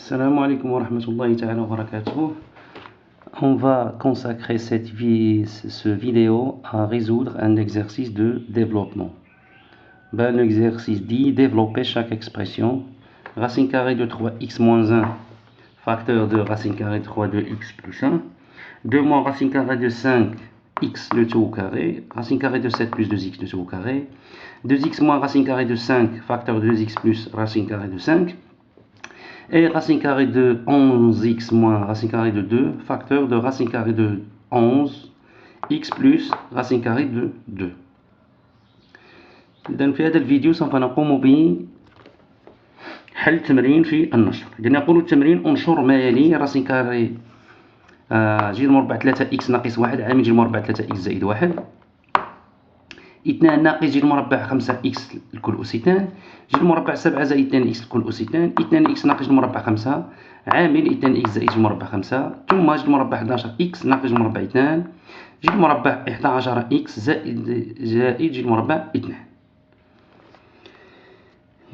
Salam alaikum wa rahmatullahi ta'ala wa barakatuh. On va consacrer ce vidéo à résoudre un exercice de développement. L'exercice dit développer chaque expression. Racine carrée de 3x moins 1, facteur de racine carrée de 3 de x plus 1. 2 moins racine carrée de 5x le tout au carré. Racine carrée de 7 plus 2x le tout au carré. 2x moins racine carrée de 5, facteur de 2x plus racine carrée de 5. Et racine carrée de 11x moins racine carrée de 2, facteur de racine carrée de 11, x plus racine carrée de 2. إذن في هذا الفيديو سوف نقوم بحل تمرين في النشر. إذن يقول التمرين انشر ما يلي راسين كاري جذر مربع 3x ناقص 1 عامل جذر مربع 3x زائد 1، 2 ناقص جذر مربع 5x الكل أس 2، جذر مربع 7 زائد 2x الكل أس 2، 2x ناقص جذر مربع 5 عامل 2x زائد جذر مربع 5، ثم جذر مربع 11x ناقص جذر مربع 2، جذر مربع 11x زائد جذر مربع 2.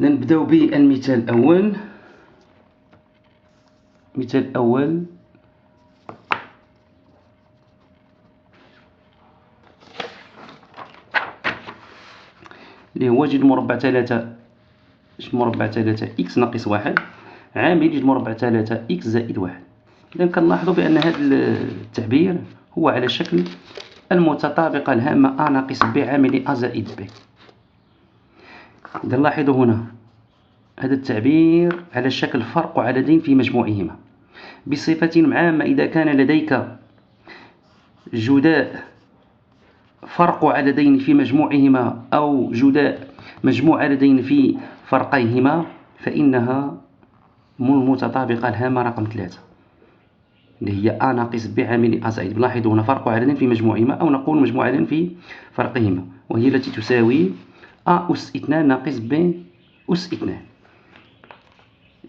نبدأ بالمثال الأول. المثال الأول اللي هو جذر مربع 3x ناقص 1 عامل جذر مربع 3x زائد 1. إذا كنلاحظوا بأن هذا التعبير هو على شكل المتطابقة الهامة a ناقص b عامل a زائد b. إذا لاحظوا هنا هذا التعبير على شكل فرق عددين في مجموعهما. بصفة عامة إذا كان لديك جداء فرق عددين في مجموعهما أو جداء مجموع عددين في فرقيهما فإنها المتطابقة الهامة رقم 3 اللي هي a ناقص b عامل a زائد. لاحظوا هنا فرق عددين في مجموعهما أو نقول مجموع عددين في فرقهما، وهي التي تساوي a أس 2 ناقص b أس 2.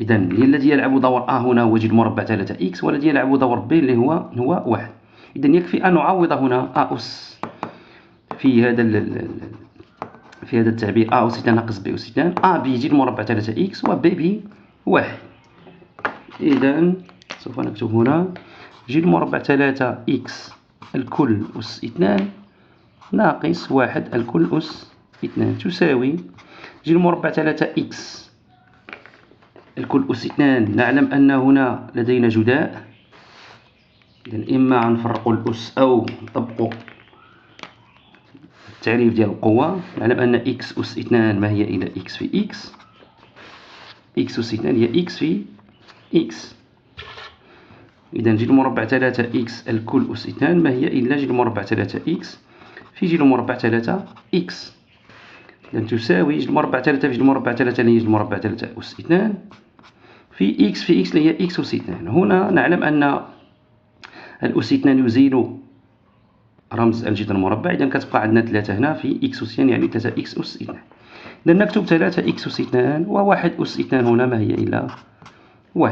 إذن الذي يلعب دور a هنا هو جذر مربع 3x، والذي يلعب دور b اللي هو 1. إذن يكفي أن نعوض هنا a أس في هذا التعبير a أس 2 ناقص b أس 2، a بجذر مربع 3x و b ب1. إذن سوف نكتب هنا جذر مربع 3x الكل أس 2 ناقص 1 الكل أس 2 تساوي جذر مربع 3x الكل أس 2. نعلم أن هنا لدينا جداء، إذن إما نفرق الأس أو نطبق التعريف ديال القوة. نعلم أن x أس 2 ما هي إلا x في x، x أس 2 هي x في x. إذن جذر مربع 3x الكل أس 2 ما هي إلا جذر مربع 3x في جذر مربع 3x. إذن تساوي جذر مربع 3 في جذر مربع 3 اللي هي جذر مربع 3 أس 2 في x في x اللي هي x أس 2. هنا نعلم أن الأس 2 يزيل رمز الجذر المربع، إذن كتبقى عندنا 3 هنا في x أس 2 يعني 3x أس 2. إذن نكتب 3x أس 2 و 1 أس 2 هنا ما هي إلا 1.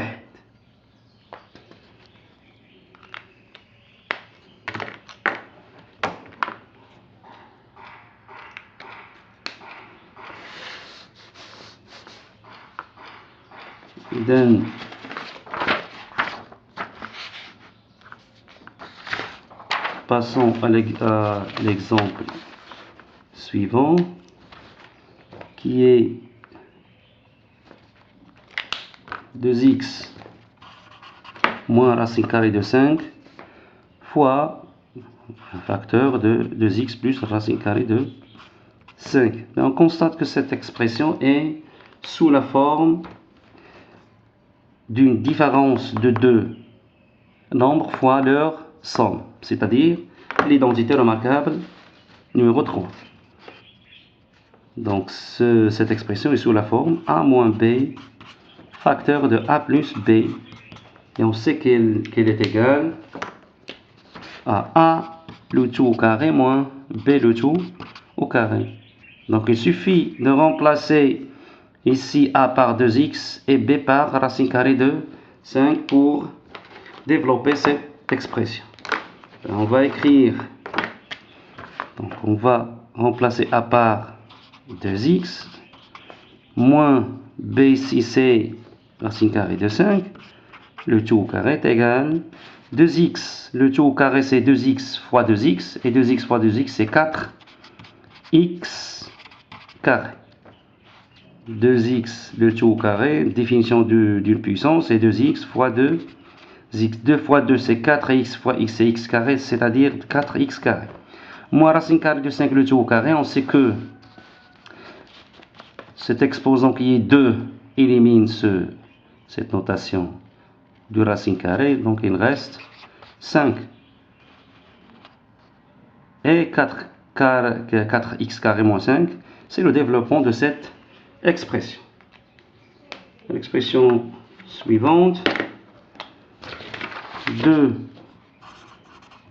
إذن passons à l'exemple suivant qui est 2x moins racine carrée de 5 fois un facteur de 2x plus racine carrée de 5. Mais on constate que cette expression est sous la forme d'une différence de deux nombres fois leur somme, c'est-à-dire l'identité remarquable numéro 3. Donc cette expression est sous la forme a moins b facteur de a plus b, et on sait qu'elle est égale à a le tout au carré moins b le tout au carré. Donc il suffit de remplacer ici a par 2x et b par racine carrée de 5 pour développer cette expression. On va écrire, donc on va remplacer a par 2x moins b ici c'est racine carrée de 5, le tout au carré est égal 2x. Le tout au carré c'est 2x fois 2x, et 2x fois 2x c'est 4x carré. 2x, le tout au carré, définition d'une puissance, c'est 2x fois 2x. 2 fois 2 c'est 4, et x fois x c'est x carré, c'est-à-dire 4x carré. Moins racine carrée de 5, le tout au carré, on sait que cet exposant qui est 2 élimine cette notation de racine carrée, donc il reste 5. Et 4x carré moins 5, c'est le développement de cette expression. L'expression suivante,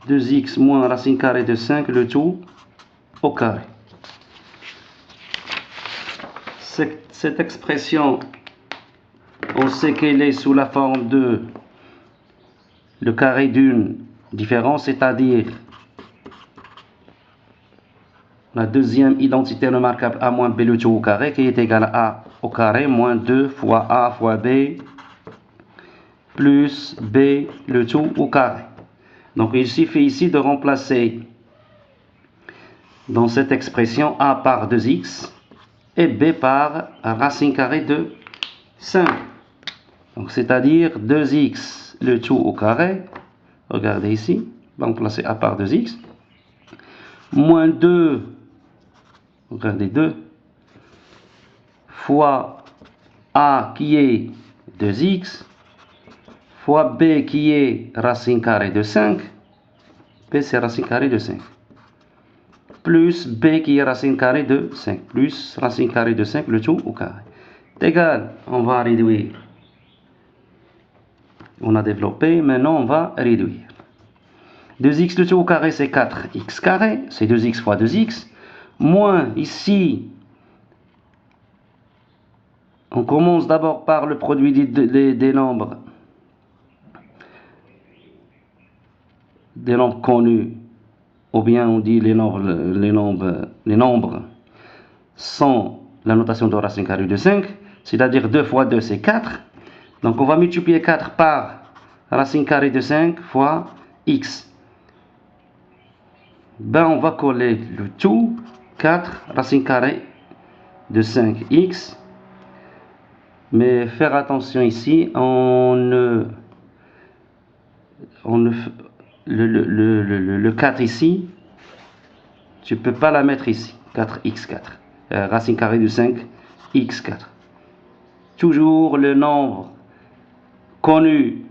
2x moins racine carrée de 5, le tout au carré. Cette expression, on sait qu'elle est sous la forme de le carré d'une différence, c'est-à-dire la deuxième identité remarquable a moins b le tout au carré, qui est égal à a au carré moins 2 fois a fois b plus b le tout au carré. Donc il suffit ici de remplacer dans cette expression a par 2x et b par racine carrée de 5. Donc c'est-à-dire 2x le tout au carré, regardez ici, on va remplacer a par 2x, moins 2, regardez 2, fois a qui est 2x, fois b qui est racine carrée de 5, b c'est racine carrée de 5, plus b qui est racine carrée de 5, plus racine carrée de 5, le tout au carré. C'est égal, on va réduire. On a développé, maintenant on va réduire. 2x le tout au carré c'est 4x carré, c'est 2x fois 2x, moins ici, on commence d'abord par le produit des nombres connus, ou bien on dit les nombres sans la notation de racine carrée de 5, c'est-à-dire 2 fois 2 c'est 4, donc on va multiplier 4 par racine carrée de 5 fois x. Ben on va coller le tout, 4 racine carrée de 5x, mais faire attention ici, le 4 ici, tu ne peux pas la mettre ici, 4x4, racine carrée de 5x4. Toujours le nombre connu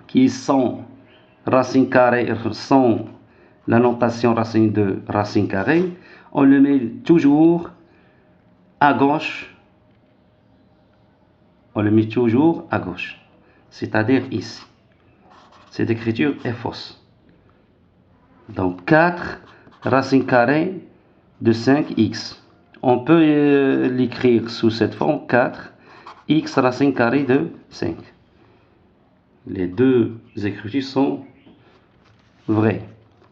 qui sont racine carrée, sont la notation racine de racine carrée, on le met toujours à gauche, c'est-à-dire ici. Cette écriture est fausse. Donc 4 racine carrée de 5x. On peut l'écrire sous cette forme, 4x racine carrée de 5. Les deux écritures sont vraies.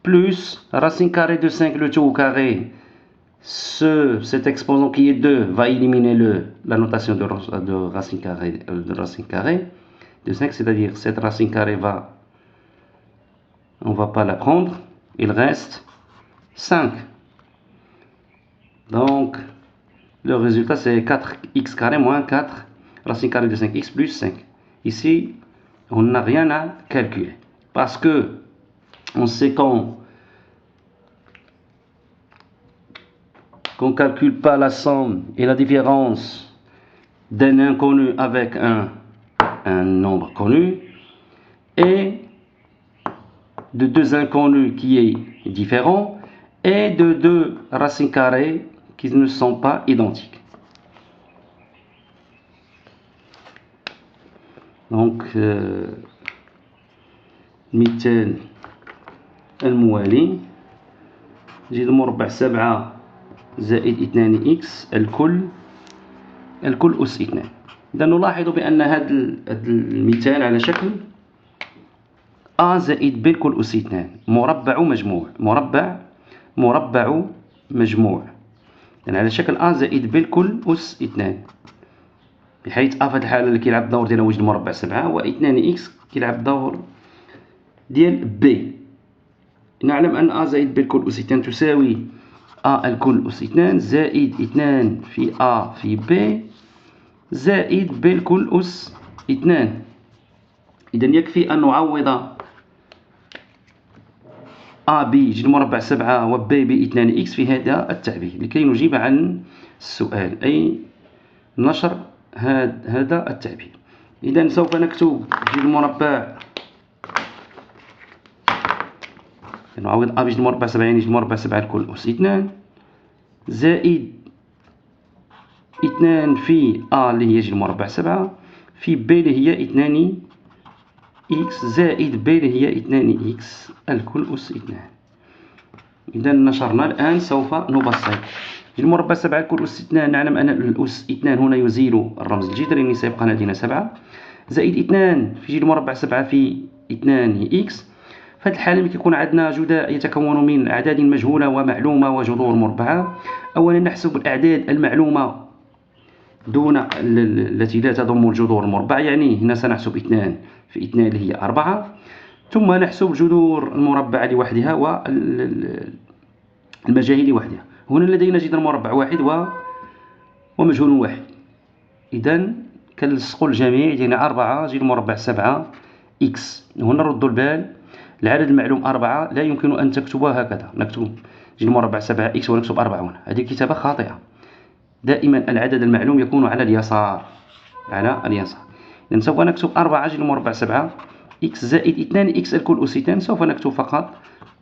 Plus racine carrée de 5 le tout au carré, cet exposant qui est 2 va éliminer la notation de racine carrée de 5, c'est-à-dire cette racine carrée on ne va pas la prendre, il reste 5. Donc le résultat c'est 4x carré moins 4 racine carrée de 5x plus 5. Ici on n'a rien à calculer, parce que on sait qu'on ne calcule pas la somme et la différence d'un inconnu avec un nombre connu, et de deux inconnus qui est différent, et de deux racines carrées qui ne sont pas identiques. Donc مثال الموالي، جذر مربع 7 زائد 2x الكل أس 2. إذا نلاحظ بأن هذا المثال على شكل a زائد b الكل أس 2 مربع مجموع، يعني على شكل a زائد b الكل أس 2. بحيث في هاد الحالة اللي كيلعب الدور ديال وجد مربع 7 هو 2 إكس كيلعب الدور ديال ب. نعلم أن زائد ب الكل أس 2 تساوي الكل أس 2 زائد 2 في في ب زائد ب الكل أس 2. إذا يكفي أن نعوض ب جذر مربع 7 و ب ب 2 إكس في هذا التعبير لكي نجيب عن السؤال، أي نشر هذا التعبير. إذا سوف نكتب جذر مربع، نعوض بجذر مربع 7 يعني جذر مربع 7 الكل أس 2 زائد 2 في اللي هي جذر مربع 7 في ب اللي هي 2 إكس زائد ب اللي هي 2 إكس الكل أس 2. إذا نشرنا. الآن سوف نبسط. جذر مربع 7 الكل أس 2 نعلم أن الأس 2 هنا يزيل الرمز الجذري يعني سيبقى لدينا 7 زائد 2 في جذر مربع 7 في 2 إكس. في هذه الحالة كيكون عندنا جداء يتكون من أعداد مجهولة ومعلومة وجذور مربعة. أولا نحسب الأعداد المعلومة دون التي لا تضم الجذور المربعة، يعني هنا سنحسب 2 في 2 اللي هي 4، ثم نحسب الجذور المربعة لوحدها والمجاهيل لوحدها. هنا لدينا جذر مربع واحد ومجهول واحد. إذا كنلصقوا الجميع يعني 4 جذر مربع 7 إكس. هنا نردوا البال، العدد المعلوم 4 لا يمكن أن تكتبها هكذا، نكتب جذر مربع 7 إكس ونكتب 4 هنا، هذه كتابة خاطئة. دائما العدد المعلوم يكون على اليسار، على اليسار. إذن سوف نكتب 4 جذر مربع 7 إكس زائد 2 إكس الكل أس 2. سوف نكتب فقط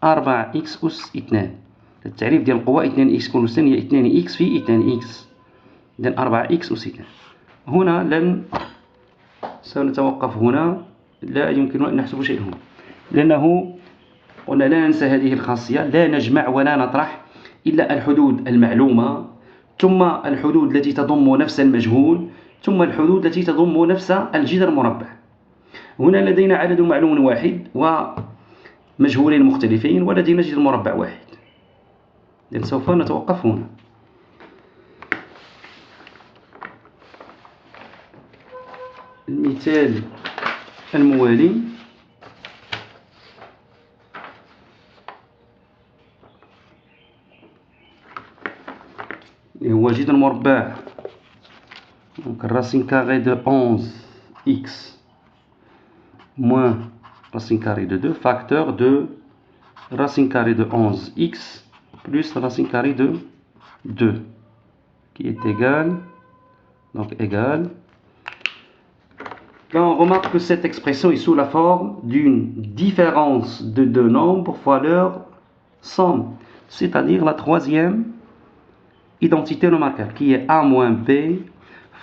4 إكس أس 2. التعريف ديال القوة 2 إكس كل أس 2 هي 2 إكس في 2 إكس. إذن 4 إكس أس 2. هنا لن سنتوقف هنا، لا يمكن أن نحسب شيء هنا، لأنه قلنا لا ننسى هذه الخاصية، لا نجمع ولا نطرح إلا الحدود المعلومة، ثم الحدود التي تضم نفس المجهول، ثم الحدود التي تضم نفس الجذر المربع. هنا لدينا عدد معلوم واحد ومجهولين مختلفين ولدينا جذر مربع واحد. إذن سوف نتوقف هنا. المثال الموالي هو جذر مربع racine carrée de 11x moins racine carrée de 2 facteur de racine carrée de 11x plus racine carrée de 2 qui est égal, donc égal. Là on remarque que cette expression est sous la forme d'une différence de deux nombres fois leur somme, c'est-à-dire la troisième identité remarquable qui est a moins b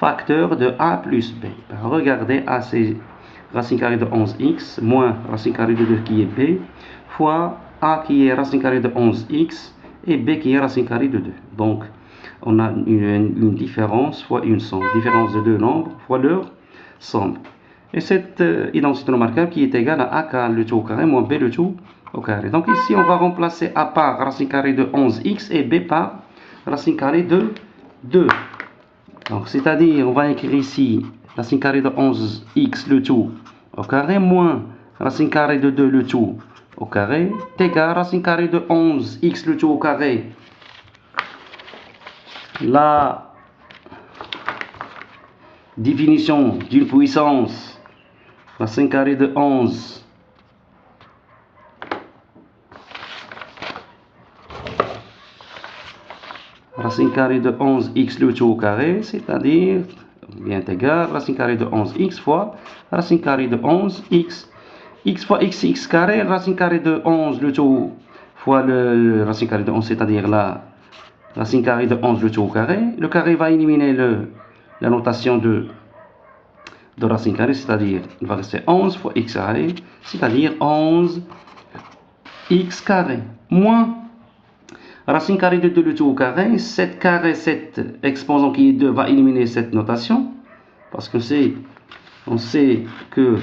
facteur de a plus b. Regardez, a c'est racine carrée de 11x moins racine carrée de 2 qui est b fois a qui est racine carrée de 11x et b qui est racine carrée de 2. Donc on a une différence fois une somme, différence de deux nombres fois leur somme. Et cette identité remarquable qui est égale à a car le tout au carré moins b le tout au carré. Donc ici on va remplacer a par racine carrée de 11x et b par racine carrée de 2. Donc c'est-à-dire on va écrire ici racine carrée de 11x le tout au carré moins racine carrée de 2 le tout au carré est égal racine carrée de 11x le tout au carré. La définition d'une puissance racine carrée de 11 racine carrée de 11x le tout au carré, c'est-à-dire bien égal racine carrée de 11x fois racine carrée de 11x. X fois x carré, racine carrée de 11 le tout fois le racine carrée de 11, c'est-à-dire la racine carrée de 11 le tout au carré. Le carré va éliminer la notation de racine carrée, c'est-à-dire il va rester 11 fois x carré, c'est-à-dire 11 x carré moins racine carrée de 2 le tout au carré. 7 carré, cet exposant qui est 2 va éliminer cette notation parce que on sait que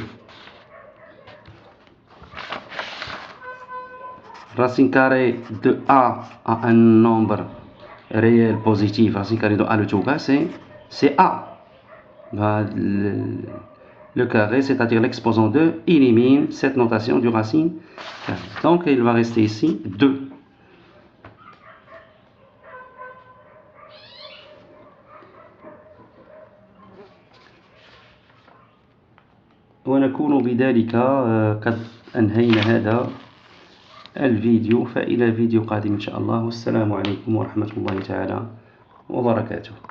racine carrée de a un nombre réel positif, racine carrée de a le tout au carré c'est a. Le carré, c'est-à-dire l'exposant 2, élimine cette notation du racine carrée. Donc il va rester ici 2. ونكون بذلك قد أنهينا هذا الفيديو، فإلى الفيديو قادم إن شاء الله، والسلام عليكم ورحمة الله تعالى وبركاته.